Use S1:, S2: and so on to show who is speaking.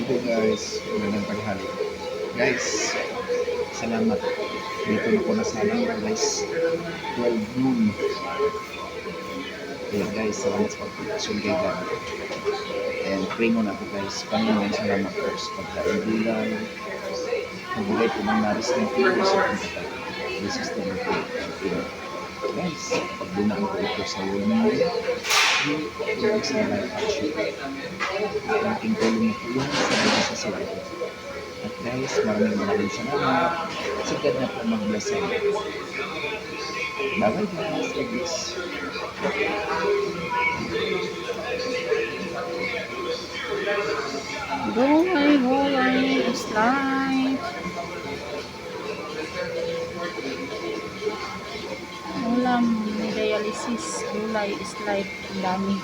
S1: Hello guys, magandang tanghali. Guys, salamat. Dito na po na sana guys. 12 noon. Kaya guys, salamat sa pagpapasyon kay God. And pray mo na po guys. Panginoon, salamat po sa pagkaindilan. Magbigay po ng naris ng pili sa pagkatay. Jesus na po. Guys, pagdunaan ko ito sa iyo na yung sa life action. Aking tulong na po yun sa mga sasaway. At guys, maraming salamat. Si God na po mag-bless sa iyo. Bye-bye guys. God bless.
S2: Gulay is life. Ulam, dialysis, gulay is life. Ang dami.